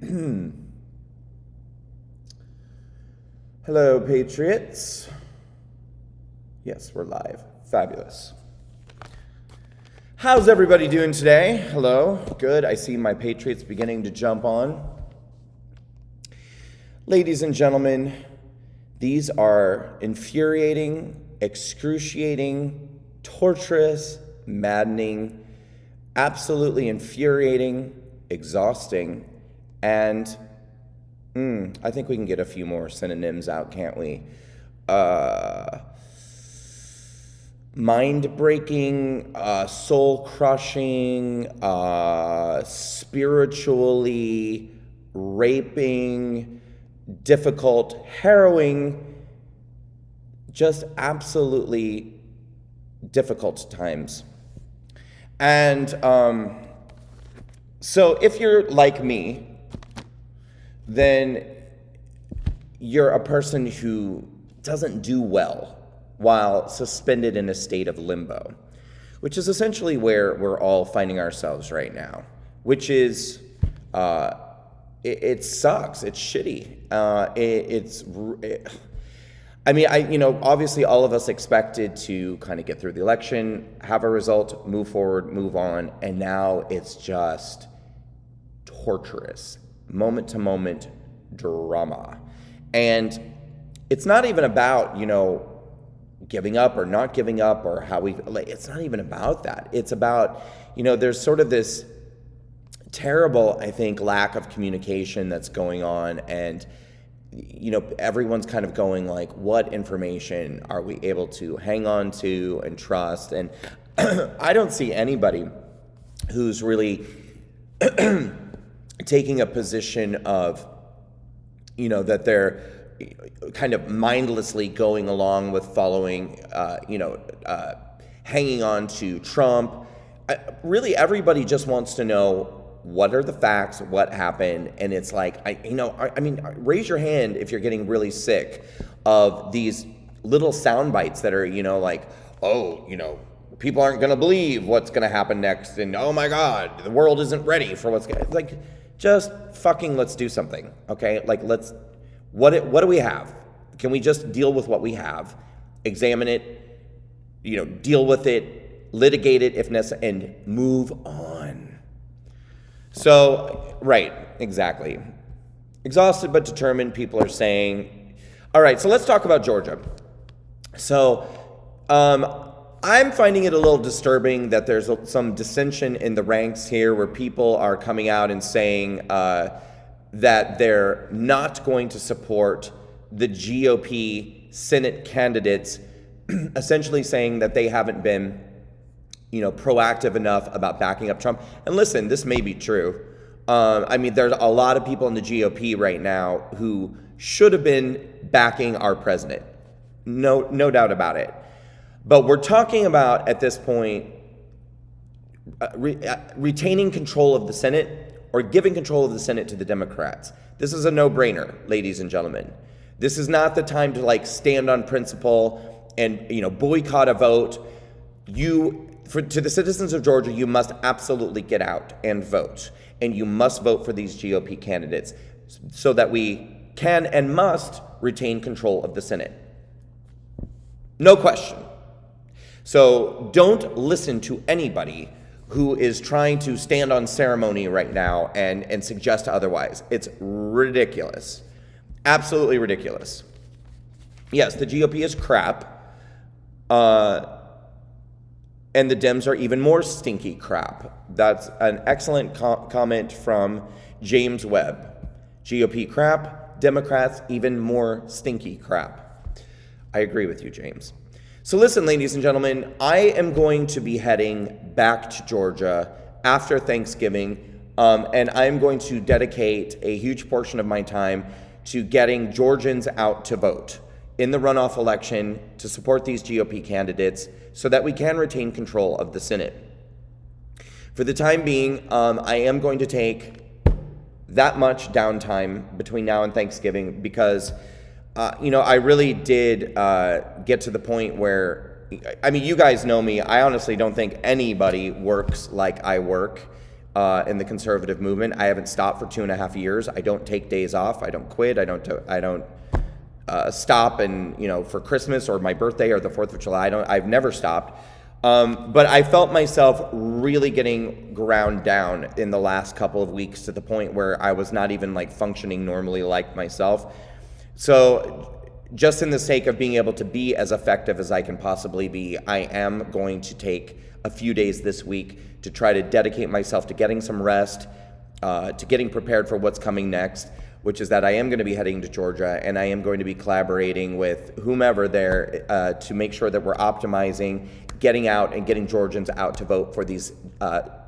Hello, Patriots. Yes, we're live. Fabulous. How's everybody doing today? Hello. Good. I see my Patriots beginning to jump on. Ladies and gentlemen, these are infuriating, excruciating, torturous, maddening, absolutely infuriating, exhausting, and I think we can get a few more synonyms out, can't we? Mind-breaking, soul-crushing, spiritually raping, difficult, harrowing, just absolutely difficult times. And so if you're like me, then you're a person who doesn't do well while suspended in a state of limbo, which is essentially where we're all finding ourselves right now, which is, it sucks, it's shitty. Obviously all of us expected to kind of get through the election, have a result, move forward, move on, and now it's just torturous, moment-to-moment drama. And it's not even about, giving up or not giving up or how it's not even about that. It's about, there's sort of this terrible, I think, lack of communication that's going on, and everyone's kind of going like, what information are we able to hang on to and trust? And I don't see anybody who's really taking a position of, that they're kind of mindlessly going along with following, hanging on to Trump. Really, everybody just wants to know, what are the facts, what happened? And it's like, raise your hand if you're getting really sick of these little sound bites that are, people aren't going to believe what's going to happen next. And, oh my God, the world isn't ready for what's going to, like, just fucking let's do something, okay? Like, what do we have? Can we just deal with what we have, examine it, deal with it, litigate it if necessary, and move on? So, right, exactly. Exhausted but determined, people are saying. All right, so let's talk about Georgia. So, I'm finding it a little disturbing that there's some dissension in the ranks here where people are coming out and saying that they're not going to support the GOP Senate candidates, essentially saying that they haven't been, proactive enough about backing up Trump. And listen, this may be true. There's a lot of people in the GOP right now who should have been backing our president. No doubt about it. But we're talking about, at this point, retaining control of the Senate or giving control of the Senate to the Democrats. This is a no-brainer, ladies and gentlemen. This is not the time to stand on principle and boycott a vote. To the citizens of Georgia, you must absolutely get out and vote, and you must vote for these GOP candidates so that we can and must retain control of the Senate. No question. So don't listen to anybody who is trying to stand on ceremony right now and suggest otherwise. It's ridiculous. Absolutely ridiculous. Yes, the GOP is crap. And the Dems are even more stinky crap. That's an excellent comment from James Webb. GOP crap, Democrats even more stinky crap. I agree with you, James. So listen, ladies and gentlemen, I am going to be heading back to Georgia after Thanksgiving, and I'm going to dedicate a huge portion of my time to getting Georgians out to vote in the runoff election to support these GOP candidates so that we can retain control of the Senate. For the time being, I am going to take that much downtime between now and Thanksgiving because I really did get to the point where, you guys know me. I honestly don't think anybody works like I work. in the conservative movement. I haven't stopped for 2.5 years. I don't take days off. I don't quit. I don't stop and, for Christmas or my birthday or the 4th of July. I've never stopped. But I felt myself really getting ground down in the last couple of weeks to the point where I was not even like functioning normally like myself. So just in the sake of being able to be as effective as I can possibly be, I am going to take a few days this week to try to dedicate myself to getting some rest, to getting prepared for what's coming next, which is that I am going to be heading to Georgia, and I am going to be collaborating with whomever there to make sure that we're optimizing, getting out and getting Georgians out to vote for these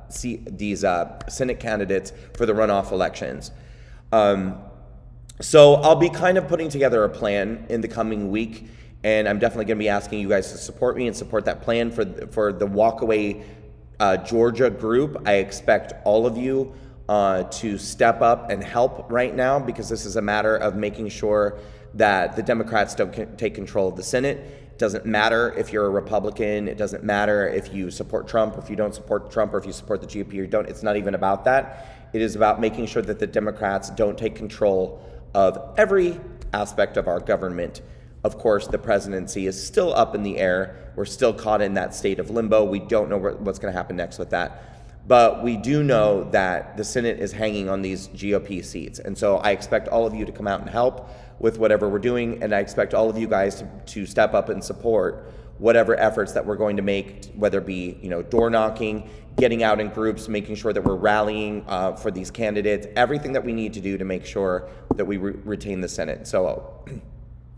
Senate candidates for the runoff elections. So I'll be kind of putting together a plan in the coming week, and I'm definitely going to be asking you guys to support me and support that plan for the Walkaway Georgia group. I expect all of you to step up and help right now, because this is a matter of making sure that the Democrats don't take control of the Senate. It doesn't matter if you're a Republican. It doesn't matter if you support Trump or if you don't support Trump, or if you support the GOP or you don't. It's not even about that. It is about making sure that the Democrats don't take control of every aspect of our government. Of course, the presidency is still up in the air. We're still caught in that state of limbo. We don't know what's going to happen next with that. But we do know that the Senate is hanging on these GOP seats. And so I expect all of you to come out and help with whatever we're doing. And I expect all of you guys to step up and support whatever efforts that we're going to make, whether it be, door knocking, getting out in groups, making sure that we're rallying for these candidates, everything that we need to do to make sure that we retain the Senate. So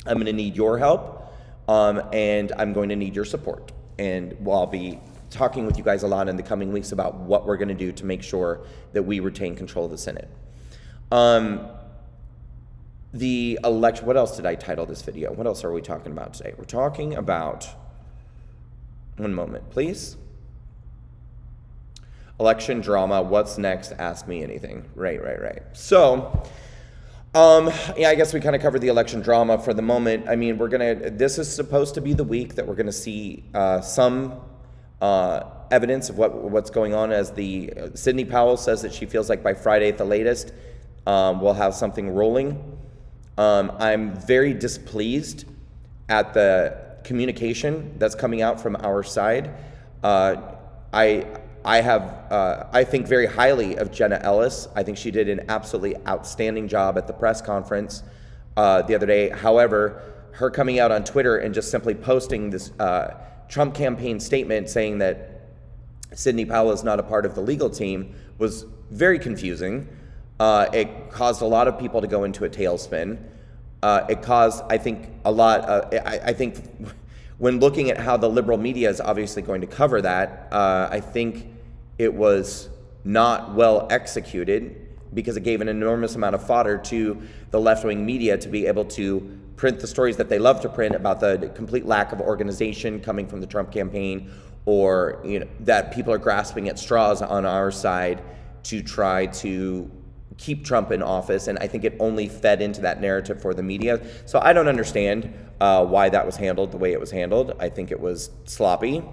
I'm going to need your help, and I'm going to need your support. And I'll be talking with you guys a lot in the coming weeks about what we're going to do to make sure that we retain control of the Senate. The election, what else did I title this video? What else are we talking about today? We're talking about, one moment, please. Election drama, what's next? Ask me anything. Right. So, I guess we kind of covered the election drama for the moment. I mean, this is supposed to be the week that we're going to see some evidence of what's going on, as Sidney Powell says that she feels like by Friday at the latest, we'll have something rolling. I'm very displeased at the communication that's coming out from our side. I think very highly of Jenna Ellis. I think she did an absolutely outstanding job at the press conference the other day. However, her coming out on Twitter and just simply posting this Trump campaign statement saying that Sidney Powell is not a part of the legal team was very confusing. It caused a lot of people to go into a tailspin. It caused, I think, I think when looking at how the liberal media is obviously going to cover that, I think it was not well executed, because it gave an enormous amount of fodder to the left-wing media to be able to print the stories that they love to print about the complete lack of organization coming from the Trump campaign, or that people are grasping at straws on our side to try to keep Trump in office. And I think it only fed into that narrative for the media. So I don't understand why that was handled the way it was handled. I think it was sloppy.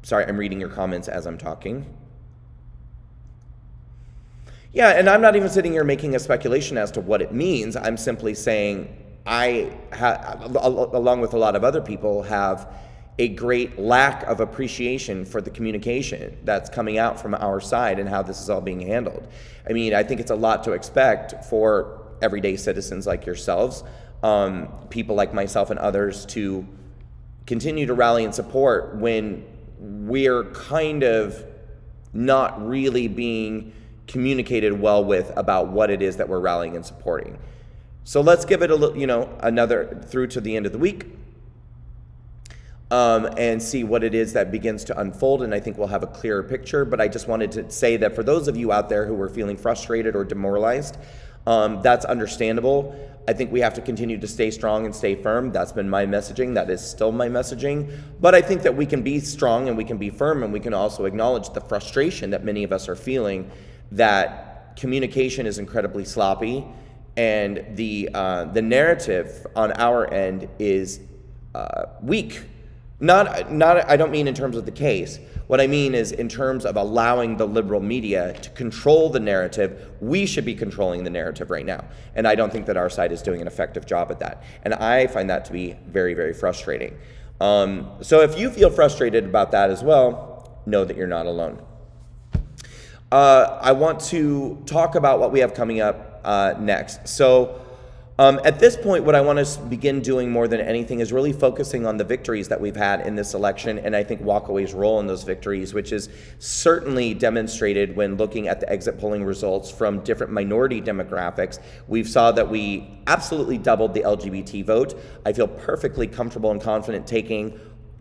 Sorry, I'm reading your comments as I'm talking. Yeah, and I'm not even sitting here making a speculation as to what it means. I'm simply saying along with a lot of other people, have a great lack of appreciation for the communication that's coming out from our side and how this is all being handled. I mean, I think it's a lot to expect for everyday citizens like yourselves, people like myself and others, to continue to rally and support when we're kind of not really being communicated well with about what it is that we're rallying and supporting. So let's give it a little, another through to the end of the week, and see what it is that begins to unfold, and I think we'll have a clearer picture. But I just wanted to say that for those of you out there who are feeling frustrated or demoralized, that's understandable. I think we have to continue to stay strong and stay firm. That's been my messaging. That is still my messaging. But I think that we can be strong and we can be firm, and we can also acknowledge the frustration that many of us are feeling, that communication is incredibly sloppy, and the narrative on our end is weak. I don't mean in terms of the case. What I mean is in terms of allowing the liberal media to control the narrative. We should be controlling the narrative right now. And I don't think that our side is doing an effective job at that. And I find that to be very, very frustrating. So if you feel frustrated about that as well, know that you're not alone. I want to talk about what we have coming up next. So at this point, what I want to begin doing more than anything is really focusing on the victories that we've had in this election, and I think Walkaway's role in those victories, which is certainly demonstrated when looking at the exit polling results from different minority demographics. We've saw that we absolutely doubled the LGBT vote. I feel perfectly comfortable and confident taking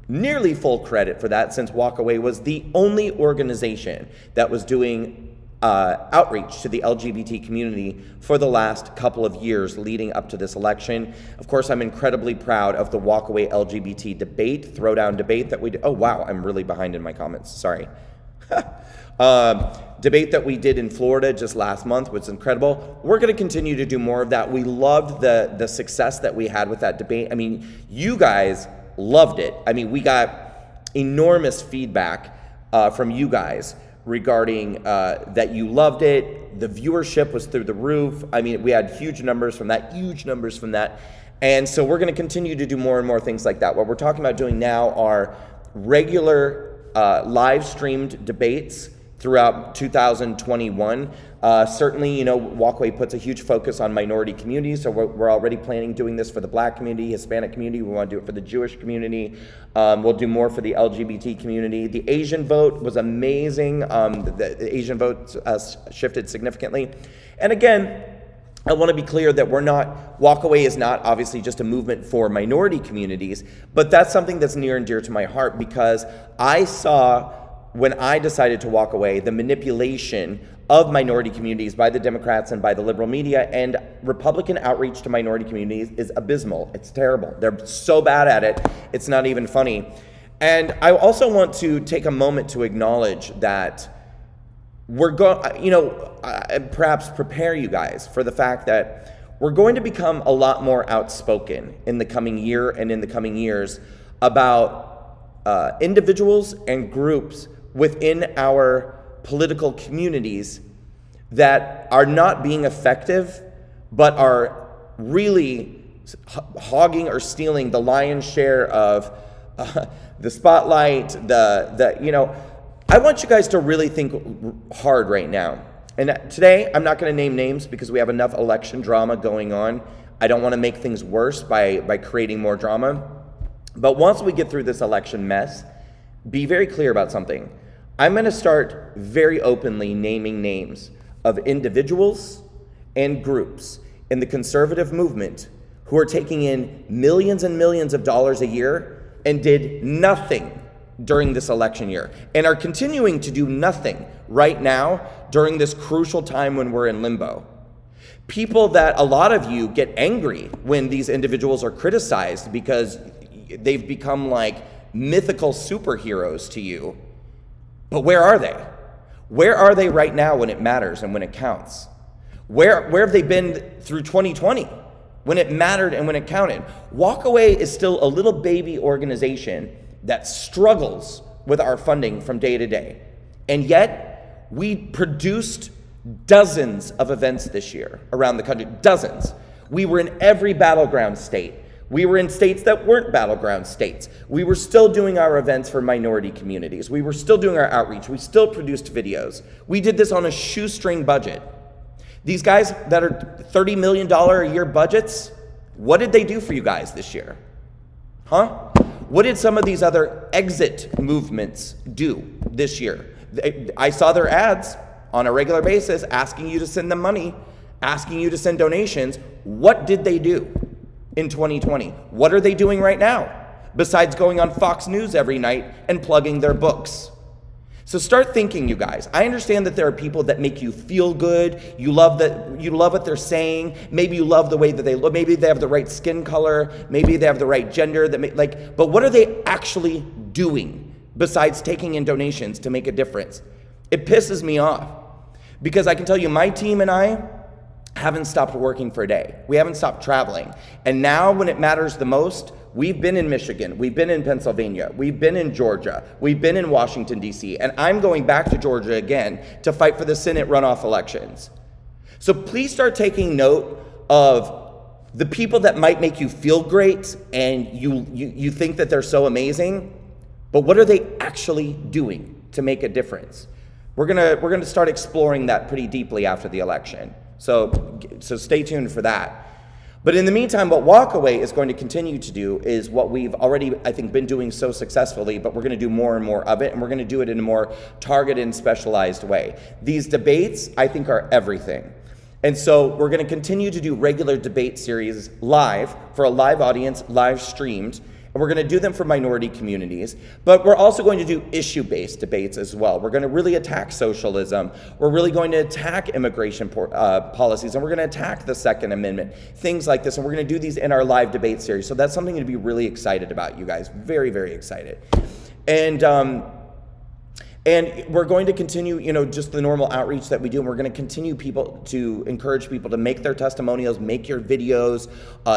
nearly full credit for that, since Walkaway was the only organization that was doing outreach to the LGBT community for the last couple of years leading up to this election. Of course, I'm incredibly proud of the Walkaway LGBT debate, throwdown debate that we did. Oh, wow, I'm really behind in my comments. Sorry. Debate that we did in Florida just last month was incredible. We're going to continue to do more of that. We loved the success that we had with that debate. I mean, you guys loved it. I mean, we got enormous feedback from you guys regarding that you loved it. The viewership was through the roof. I mean, we had huge numbers from that. And so we're going to continue to do more and more things like that. What we're talking about doing now are regular live streamed debates throughout 2021. Certainly, Walkaway puts a huge focus on minority communities, so we're already planning doing this for the Black community, Hispanic community. We want to do it for the Jewish community. We'll do more for the LGBT community. The Asian vote was amazing. The Asian vote shifted significantly. And again, I want to be clear that Walkaway is not obviously just a movement for minority communities, but that's something that's near and dear to my heart, because I saw, when I decided to walk away, the manipulation of minority communities by the Democrats and by the liberal media, and Republican outreach to minority communities is abysmal. It's terrible. They're so bad at it, it's not even funny. And I also want to take a moment to acknowledge that we're going, perhaps prepare you guys for the fact that we're going to become a lot more outspoken in the coming year and in the coming years about individuals and groups within our political communities that are not being effective, but are really hogging or stealing the lion's share of the spotlight. I want you guys to really think hard right now. And today, I'm not going to name names because we have enough election drama going on. I don't want to make things worse by creating more drama. But once we get through this election mess, be very clear about something. I'm going to start very openly naming names of individuals and groups in the conservative movement who are taking in millions and millions of dollars a year and did nothing during this election year, and are continuing to do nothing right now during this crucial time when we're in limbo. People that a lot of you get angry when these individuals are criticized because they've become like mythical superheroes to you. But where are they? Where are they right now when it matters and when it counts? Where have they been through 2020 when it mattered and when it counted? Walkaway is still a little baby organization that struggles with our funding from day to day. And yet, we produced dozens of events this year around the country, dozens. We were in every battleground state. We were in states that weren't battleground states. We were still doing our events for minority communities. We were still doing our outreach. We still produced videos. We did this on a shoestring budget. These guys that are $30 million a year budgets, what did they do for you guys this year? Huh? What did some of these other exit movements do this year? I saw their ads on a regular basis asking you to send them money, asking you to send donations. What did they do in 2020? What are they doing right now besides going on Fox News every night and plugging their books? So start thinking, you guys. I understand that there are people that make you feel good. You love what they're saying. Maybe you love the way that they look. Maybe they have the right skin color. Maybe they have the right gender. But what are they actually doing besides taking in donations to make a difference? It pisses me off because I can tell you, my team and I haven't stopped working for a day. We haven't stopped traveling. And now when it matters the most, We've been in Michigan, we've been in Pennsylvania, we've been in Georgia, we've been in Washington, D.C., and I'm going back to Georgia again to fight for the Senate runoff elections. So please start taking note of the people that might make you feel great and you think that they're so amazing, but what are they actually doing to make a difference? We're gonna start exploring that pretty deeply after the election. So stay tuned for that. But in the meantime, what Walkaway is going to continue to do is what we've already, I think, been doing so successfully, but we're going to do more and more of it, and we're going to do it in a more targeted and specialized way. These debates, I think, are everything. And so we're going to continue to do regular debate series live for a live audience, live streamed, and we're going to do them for minority communities. But we're also going to do issue-based debates as well. We're going to really attack socialism. We're really going to attack immigration policies, and we're going to attack the Second Amendment, things like this. And we're going to do these in our live debate series. So that's something to be really excited about, you guys. Very, very excited. And we're going to continue, just the normal outreach that we do. And we're going to continue to encourage people to make their testimonials, make your videos,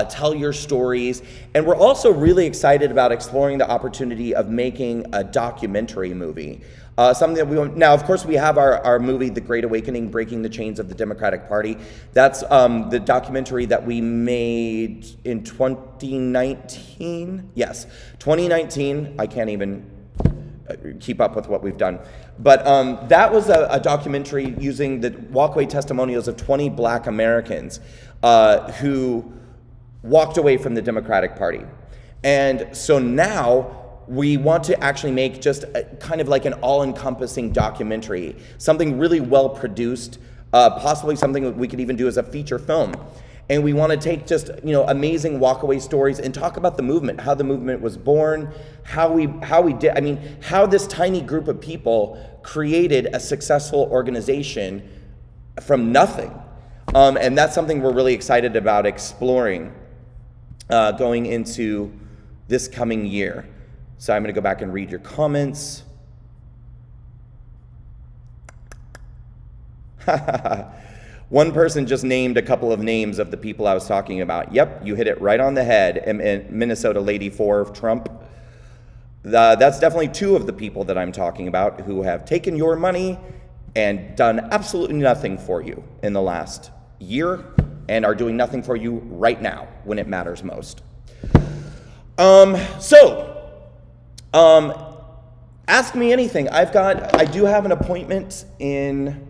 tell your stories. And we're also really excited about exploring the opportunity of making a documentary movie. Something that now, of course, we have our movie, The Great Awakening, Breaking the Chains of the Democratic Party. That's the documentary that we made in 2019. Yes, 2019. I can't even keep up with what we've done. But that was a documentary using the walkaway testimonials of 20 Black Americans who walked away from the Democratic Party. And so now we want to actually make just kind of like an all-encompassing documentary, something really well produced, possibly something that we could even do as a feature film. And we want to take just, amazing walkaway stories and talk about the movement, how the movement was born, how this tiny group of people created a successful organization from nothing. And that's something we're really excited about exploring going into this coming year. So I'm going to go back and read your comments. One person just named a couple of names of the people I was talking about. Yep, you hit it right on the head. And Minnesota Lady 4 of Trump. That's definitely two of the people that I'm talking about who have taken your money and done absolutely nothing for you in the last year and are doing nothing for you right now when it matters most. Ask me anything. I do have an appointment in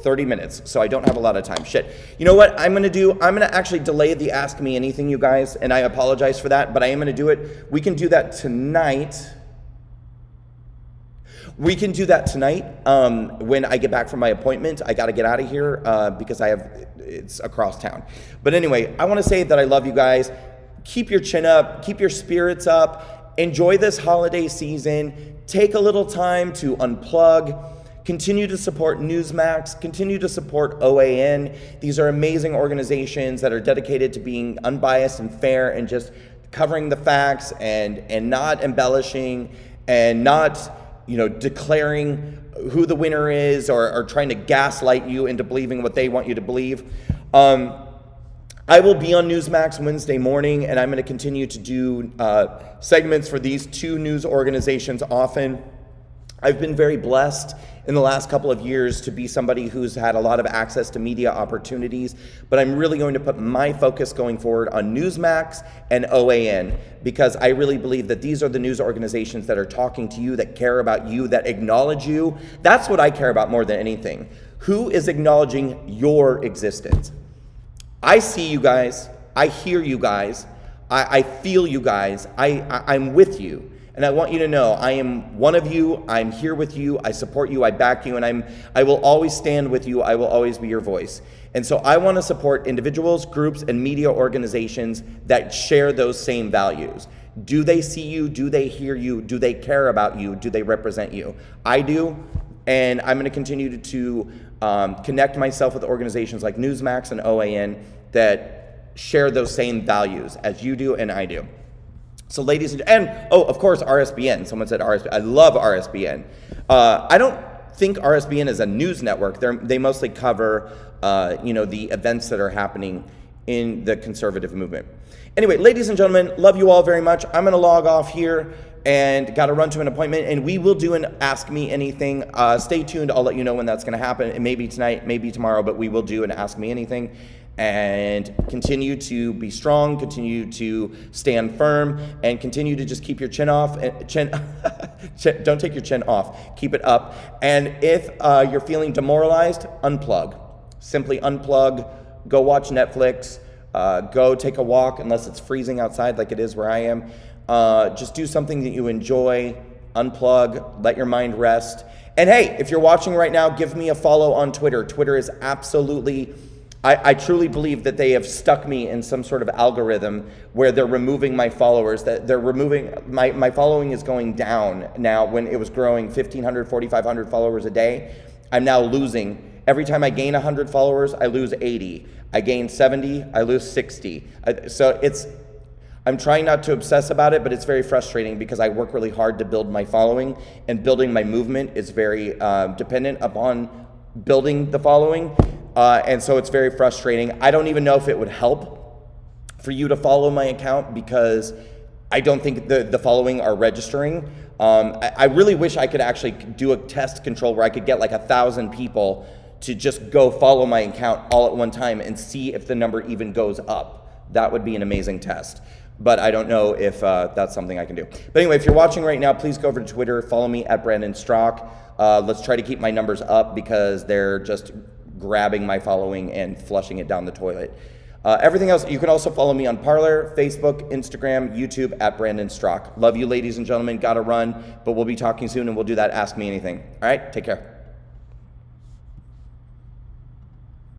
30 minutes, so I don't have a lot of time. Shit. You know what I'm going to actually delay the Ask Me Anything, you guys, and I apologize for that, but I am going to do it. We can do that tonight. When I get back from my appointment. I got to get out of here because it's across town. But anyway, I want to say that I love you guys. Keep your chin up. Keep your spirits up. Enjoy this holiday season. Take a little time to unplug. Continue to support Newsmax. Continue to support OAN. These are amazing organizations that are dedicated to being unbiased and fair and just covering the facts and not embellishing and not declaring who the winner is or trying to gaslight you into believing what they want you to believe. I will be on Newsmax Wednesday morning, and I'm going to continue to do segments for these two news organizations often. I've been very blessed in the last couple of years to be somebody who's had a lot of access to media opportunities, but I'm really going to put my focus going forward on Newsmax and OAN because I really believe that these are the news organizations that are talking to you, that care about you, that acknowledge you. That's what I care about more than anything. Who is acknowledging your existence? I see you guys, I hear you guys, I feel you guys, I'm with you. And I want you to know I am one of you, I'm here with you, I support you, I back you, and I will always stand with you, I will always be your voice. And so I want to support individuals, groups, and media organizations that share those same values. Do they see you? Do they hear you? Do they care about you? Do they represent you? I do, and I'm going to continue to connect myself with organizations like Newsmax and OAN that share those same values as you do and I do. So ladies and of course, RSBN. Someone said RSBN. I love RSBN. I don't think RSBN is a news network. They mostly cover, the events that are happening in the conservative movement. Anyway, ladies and gentlemen, love you all very much. I'm going to log off here and got to run to an appointment, and we will do an Ask Me Anything. Stay tuned. I'll let you know when that's going to happen. It may be tonight, maybe tomorrow, but we will do an Ask Me Anything. And continue to be strong, continue to stand firm, and continue to just keep your chin off. Don't take your chin off. Keep it up. And if you're feeling demoralized, unplug. Simply unplug. Go watch Netflix. Go take a walk, unless it's freezing outside like it is where I am. Just do something that you enjoy. Unplug. Let your mind rest. And hey, if you're watching right now, give me a follow on Twitter. Twitter is absolutely... I truly believe that they have stuck me in some sort of algorithm where they're removing my followers, that they're removing, my following is going down now. When it was growing 1,500, 4,500 followers a day, I'm now losing. Every time I gain 100 followers, I lose 80. I gain 70, I lose 60. I'm trying not to obsess about it, but it's very frustrating because I work really hard to build my following, and building my movement is very dependent upon building the following. And so it's very frustrating. I don't even know if it would help for you to follow my account, because I don't think the following are registering. I really wish I could actually do a test control where I could get like 1,000 people to just go follow my account all at one time and see if the number even goes up. That would be an amazing test. But I don't know if that's something I can do. But anyway, if you're watching right now, please go over to Twitter, follow me at Brandon Strock. Let's try to keep my numbers up, because they're just grabbing my following and flushing it down the toilet. Everything else, you can also follow me on Parler, Facebook, Instagram, YouTube at Brandon Strock. Love you, ladies and gentlemen. Gotta run, but we'll be talking soon, and we'll do that Ask Me Anything. All right, take care.